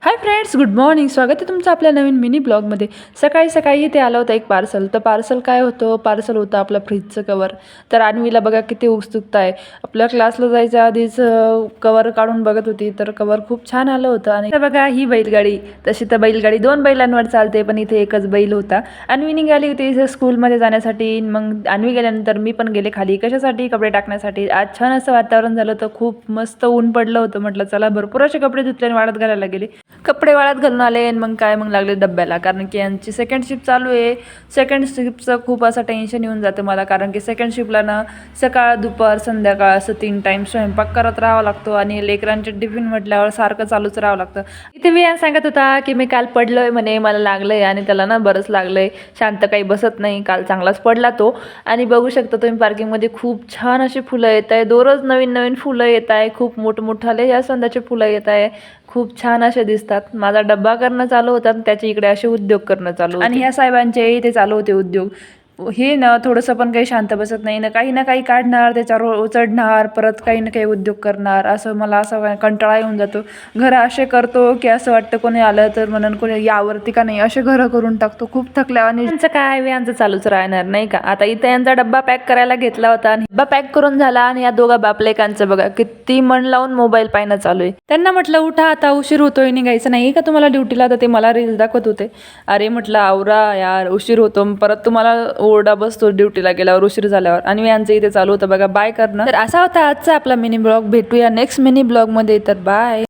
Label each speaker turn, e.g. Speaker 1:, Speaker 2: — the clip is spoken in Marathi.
Speaker 1: Hi friends, good morning. स्वागत आहे तुमचं आपल्या नवीन मिनी ब्लॉगमध्ये. सकाळी सकाळी इथे आलं होतं एक पार्सल. तर पार्सल काय होतं? पार्सल होतं आपलं फ्रीजचं कवर. तर अन्वीला बघा किती उत्सुकता आहे. आपल्या क्लासला जायच्या आधीच कवर काढून बघत होती. तर कवर खूप छान आलं होतं. आणि बघा ही बैलगाडी. तशी तर बैलगाडी 2 बैलांवर चालते, पण इथे एकच बैल होता. अन्वी निघाली होती इथे स्कूलमध्ये जाण्यासाठी. मग अन्वी गेल्यानंतर मी पण गेले खाली. कशासाठी? कपडे टाकण्यासाठी. आज छान असं वातावरण झालं होतं. खूप मस्त ऊन पडलं होतं. म्हटलं चला भरपूर असे कपडे धुतले आणि वाळत घालायला गेले. कपडे वाळत घालून आले आणि मग लागले डब्याला, कारण की यांची सेकंड शिफ्ट चालू आहे. सेकंड शिफ्टचं खूप असं टेन्शन येऊन जातं मला, कारण की सेकंड शिफ्टला ना सकाळ दुपार संध्याकाळ असं 3 टाईम स्वयंपाक करत राहावं लागतो आणि लेकरांचे टिफिन म्हटल्यावर सारखं चालूच राहावं लागतं. इथे विहान सांगत होता की मी काल पडलोय म्हणे, मला लागलंय आणि त्याला ना बरंच लागलंय. शांत काही बसत नाही. काल चांगलाच पडला तो. आणि बघू शकता तुम्ही पार्किंगमध्ये खूप छान अशी फुलं येत आहे. दररोज नवीन नवीन फुलं येत आहे. खूप मोठमोठाले जास्वंदाचे फुलं येत आहे. खूप छान असे दिसतात. माझा डब्बा करणं चालू होता, त्याच्या इकडे असे उद्योग करणं चालू होते. आणि ह्या साहेबांचे इथे चालू होते उद्योग. हे ना थोडंसं पण काही शांत बसत नाही ना काही काढणार, त्याच्यावर चढणार, परत काही ना काही उद्योग करणार. असं मला असं कंटाळा येऊन जातो. घरं असे करतो की असं वाटतं कोणी आलं तर म्हणून कोणी यावरती का नाही, असे घरं करून टाकतो. खूप थकल्या आणि यांचं काय यांचं चालूच राहणार नाही का. आता इथं यांचा डब्बा पॅक करायला घेतला होता आणि डब्बा पॅक करून झाला आणि या दोघा बापलेकांचं बघा किती मन लावून मोबाईल पाहणं चालू आहे. त्यांना म्हटलं उठा, आता उशीर होतोय, निघायचं नाही का तुम्हाला ड्युटीला. तर ते मला रील्स दाखवत होते. अरे म्हटलं आवरा यार, उशीर होतो. परत तुम्हाला ओरडा बसतो ड्युटीला गेल्यावर उशीर झाल्यावर. आणि यांचं इथे चालू होतं बघा बाय करणं. तर असा होता आजचा आपला मिनी ब्लॉग. भेटूया नेक्स्ट मिनी ब्लॉगमध्ये. तर बाय.